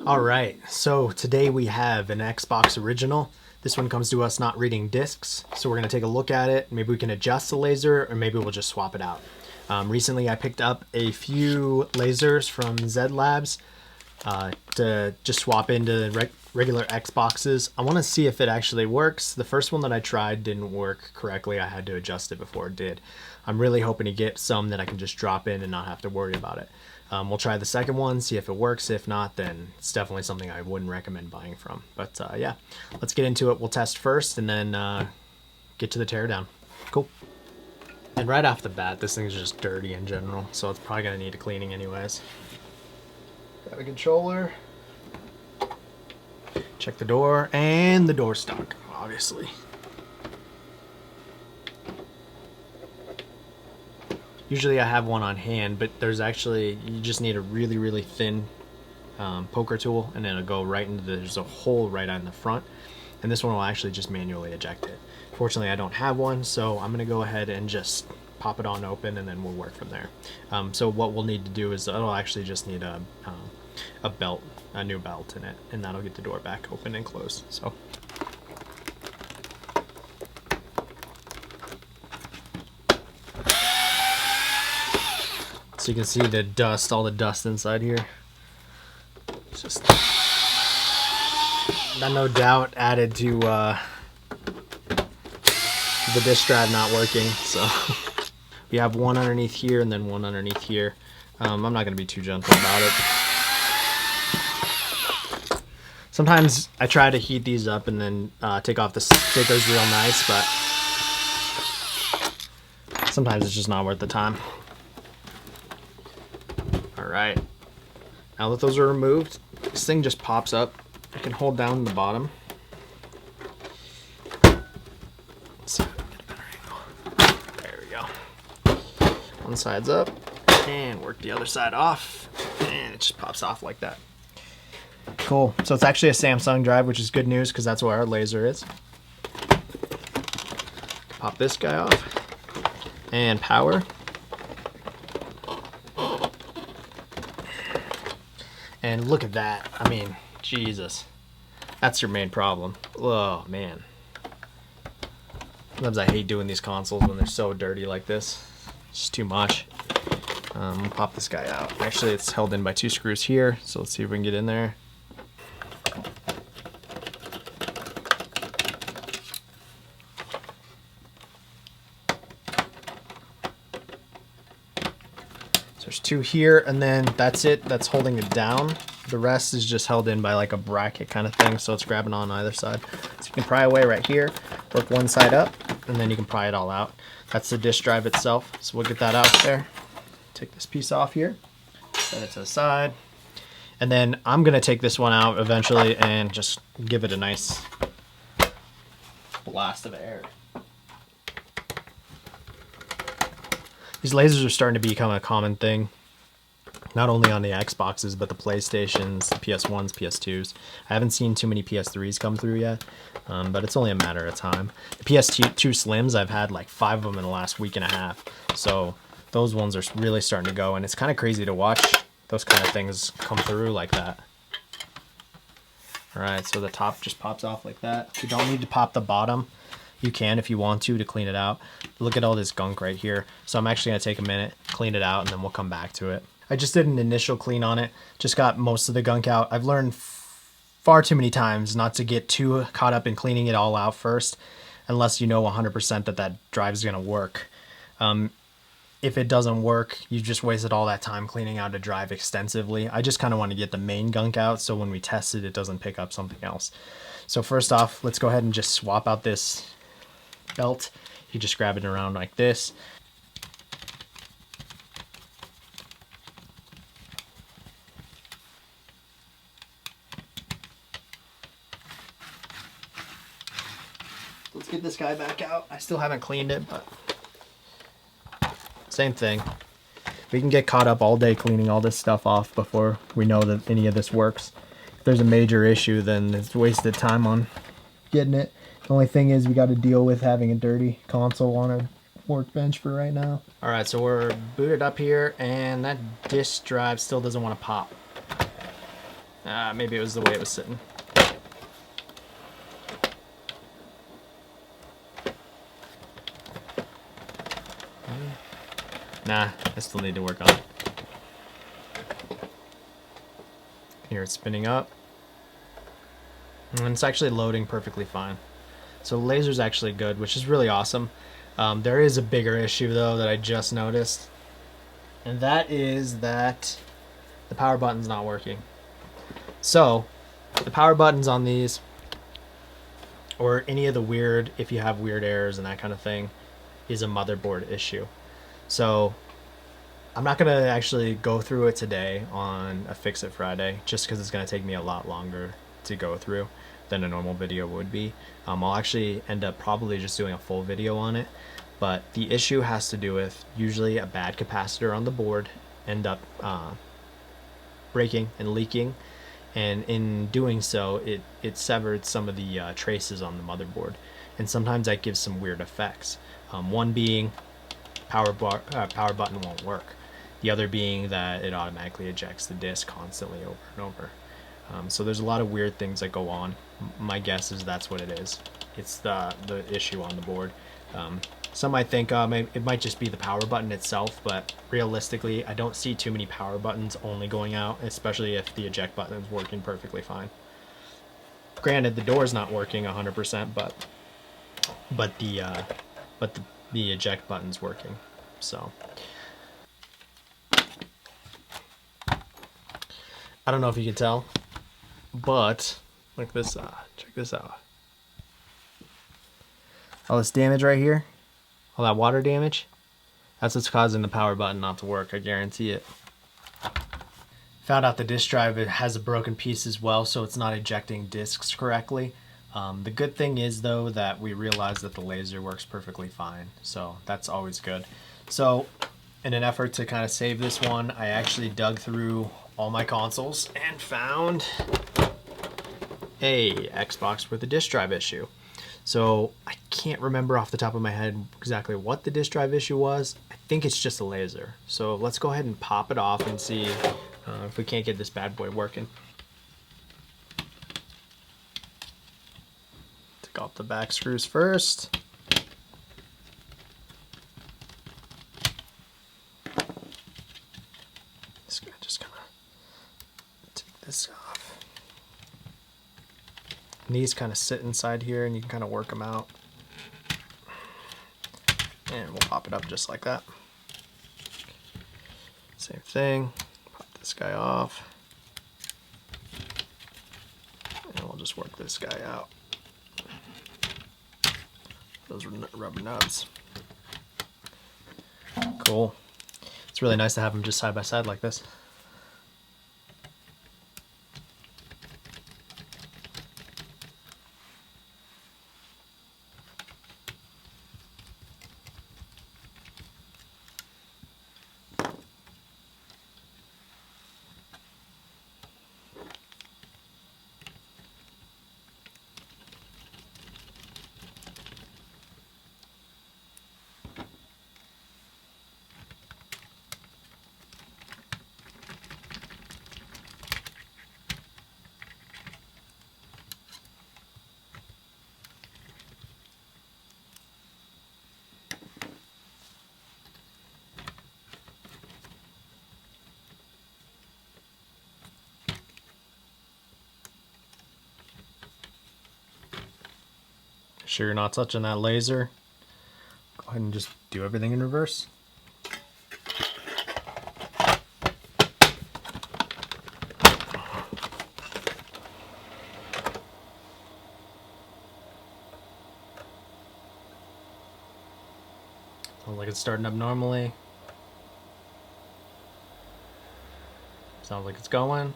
All right, so today we have an Xbox original. This one comes to us not reading discs, so we're gonna take a look at it. Maybe we can adjust the laser, or maybe we'll just swap it out. Recently, I picked up a few lasers from Z Labs to just swap into regular Xboxes. I want to see if it actually works. The first one that I tried didn't work correctly. I had to adjust it before it did. I'm really hoping to get some that I can just drop in and not have to worry about it. We'll try the second one, see if it works. If not, then it's definitely something I wouldn't recommend buying from. But yeah, let's get into it. We'll test first and then get to the teardown. Cool. And right off the bat, this thing's just dirty in general, so it's probably gonna need a cleaning anyways. Grab a controller. Check the door, and the door's stuck, obviously. Usually I have one on hand, but there's actually, you just need a really, really thin poker tool, and then it'll go right into there's a hole right on the front, and this one will actually just manually eject it. Fortunately, I don't have one, so I'm gonna go ahead and just pop it on open, and then we'll work from there. So what we'll need to do is it'll actually just need a belt, a new belt in it, and that'll get the door back open and closed. So you can see the dust, all the dust inside here. It's just that no doubt added to the disk drive not working. So we have one underneath here and then one underneath here. I'm not going to be too gentle about it. Sometimes I try to heat these up and then take off the stickers real nice, but sometimes it's just not worth the time. Alright, now that those are removed, this thing just pops up. I can hold down the bottom. Let's see if I can get a better angle. There we go. One side's up, and work the other side off, and it just pops off like that. Cool. So it's actually a Samsung drive, which is good news because that's where our laser is. Pop this guy off. And power. And look at that. I mean, Jesus. That's your main problem. Oh, man. Sometimes I hate doing these consoles when they're so dirty like this. It's just too much. We'll pop this guy out. Actually, it's held in by 2 screws here, so let's see if we can get in there. There's 2 here, and then that's it. That's holding it down. The rest is just held in by like a bracket kind of thing, so it's grabbing on either side. So you can pry away right here, work one side up, and then you can pry it all out. That's the disk drive itself, so we'll get that out there. Take this piece off here, set it to the side, and then I'm gonna take this one out eventually and just give it a nice blast of air. These lasers are starting to become a common thing, not only on the Xboxes, but the PlayStations, the PS1s, PS2s. I haven't seen too many PS3s come through yet, but it's only a matter of time. The PS2 Slims, I've had like 5 of them in the last week and a half, so those ones are really starting to go, and it's kind of crazy to watch those kind of things come through like that. Alright, so the top just pops off like that. You don't need to pop the bottom. You can if you want to clean it out. Look at all this gunk right here. So I'm actually going to take a minute, clean it out, and then we'll come back to it. I just did an initial clean on it. Just got most of the gunk out. I've learned far too many times not to get too caught up in cleaning it all out first, unless you know 100% that that drive is going to work. If it doesn't work, you just wasted all that time cleaning out a drive extensively. I just kind of want to get the main gunk out so when we test it, it doesn't pick up something else. So first off, let's go ahead and just swap out this belt. You just grab it around like this. Let's get this guy back out. I still haven't cleaned it, but same thing. We can get caught up all day cleaning all this stuff off before we know that any of this works. If there's a major issue, then it's wasted time on getting it. The only thing is we got to deal with having a dirty console on our workbench for right now. All right, so we're booted up here, and that disk drive still doesn't want to pop. Maybe it was the way it was sitting. Nah, I still need to work on it. Here it's spinning up. And it's actually loading perfectly fine. So laser's actually good, which is really awesome. There is a bigger issue though that I just noticed. And that is that the power button's not working. So the power buttons on these, or any of the weird, if you have weird errors and that kind of thing, is a motherboard issue. So I'm not going to actually go through it today on a Fix It Friday, just because it's going to take me a lot longer to go through than a normal video would be. I'll actually end up probably just doing a full video on it, but the issue has to do with usually a bad capacitor on the board end up breaking and leaking, and in doing so it severed some of the traces on the motherboard, and sometimes that gives some weird effects. One being power button won't work. The other being that it automatically ejects the disk constantly over and over. So there's a lot of weird things that go on. My guess is that's what it is. It's the issue on the board. Some might think it might just be the power button itself, but realistically, I don't see too many power buttons only going out, especially if the eject button is working perfectly fine. Granted, the door's not working 100%, but the eject button's working. So I don't know if you can tell, but look this. Check this out. All this damage right here, all that water damage, that's what's causing the power button not to work. I guarantee it. Found out the disk drive, it has a broken piece as well, so it's not ejecting disks correctly. The good thing is though that we realized that the laser works perfectly fine, so that's always good. So in an effort to kind of save this one, I actually dug through all my consoles and found a Xbox with a disk drive issue. So I can't remember off the top of my head exactly what the disk drive issue was. I think it's just a laser. So let's go ahead and pop it off and see if we can't get this bad boy working. Take off the back screws first. Just gonna take this off. And these kind of sit inside here and you can kind of work them out. And we'll pop it up just like that. Same thing, pop this guy off. And we'll just work this guy out. Those rubber nubs. Cool. It's really nice to have them just side by side like this. Sure you're not touching that laser. Go ahead and just do everything in reverse. Sounds like it's starting up normally. Sounds like it's going.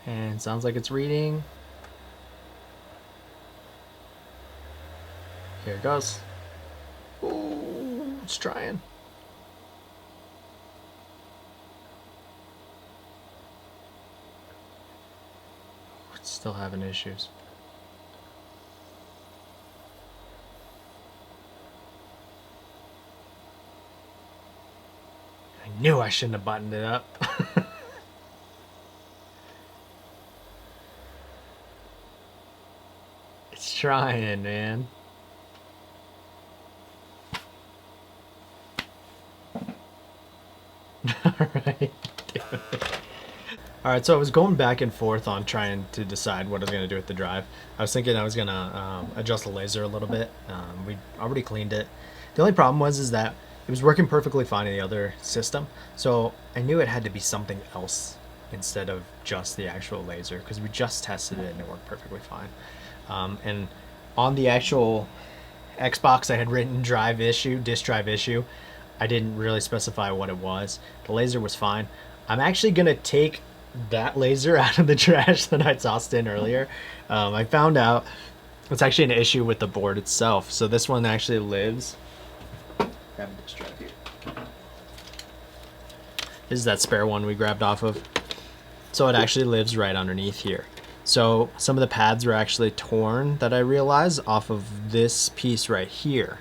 And sounds like it's reading. Here it goes. Ooh, it's trying. It's still having issues. I knew I shouldn't have buttoned it up. trying, man. Alright. Alright, so I was going back and forth on trying to decide what I was going to do with the drive. I was thinking I was going to adjust the laser a little bit. We already cleaned it. The only problem was that it was working perfectly fine in the other system, so I knew it had to be something else instead of just the actual laser, because we just tested it and it worked perfectly fine. And on the actual Xbox, I had written disk drive issue. I didn't really specify what it was. The laser was fine. I'm actually going to take that laser out of the trash that I tossed in earlier. I found out it's actually an issue with the board itself. So this one actually lives. Grab a disk drive here. This is that spare one we grabbed off of. So it actually lives right underneath here. So some of the pads were actually torn, that I realized, off of this piece right here.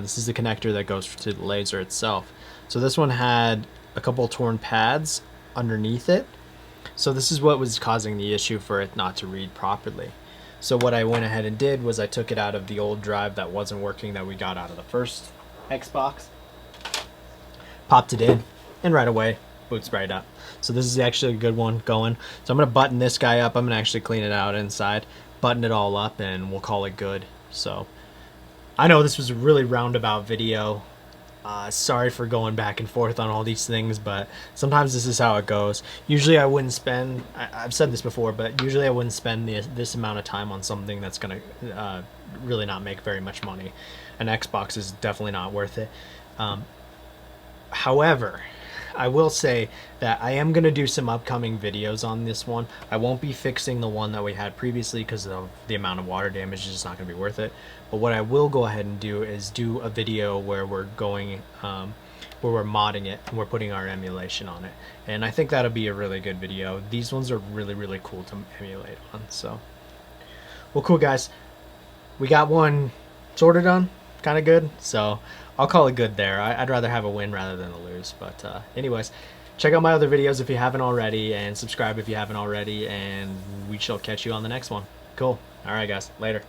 This is the connector that goes to the laser itself. So this one had a couple torn pads underneath it. So this is what was causing the issue for it not to read properly. So what I went ahead and did was I took it out of the old drive that wasn't working that we got out of the first Xbox, popped it in, and right away boots right up. So this is actually a good one going. So I'm going to button this guy up. I'm going to actually clean it out inside, button it all up, and we'll call it good. So I know this was a really roundabout video. Sorry for going back and forth on all these things, but sometimes this is how it goes. Usually I wouldn't spend, I've said this before, but usually I wouldn't spend this amount of time on something that's going to really not make very much money. An Xbox is definitely not worth it. However, I will say that I am going to do some upcoming videos on this one. I won't be fixing the one that we had previously because of the amount of water damage. It's just not going to be worth it. But what I will go ahead and do is do a video where we're going, where we're modding it and we're putting our emulation on it. And I think that'll be a really good video. These ones are really, really cool to emulate on. So, well, cool guys. We got one sort of done, kind of good. So I'll call it good there. I'd rather have a win rather than a lose. But anyways, check out my other videos if you haven't already, and subscribe if you haven't already, and we shall catch you on the next one. Cool. All right, guys. Later.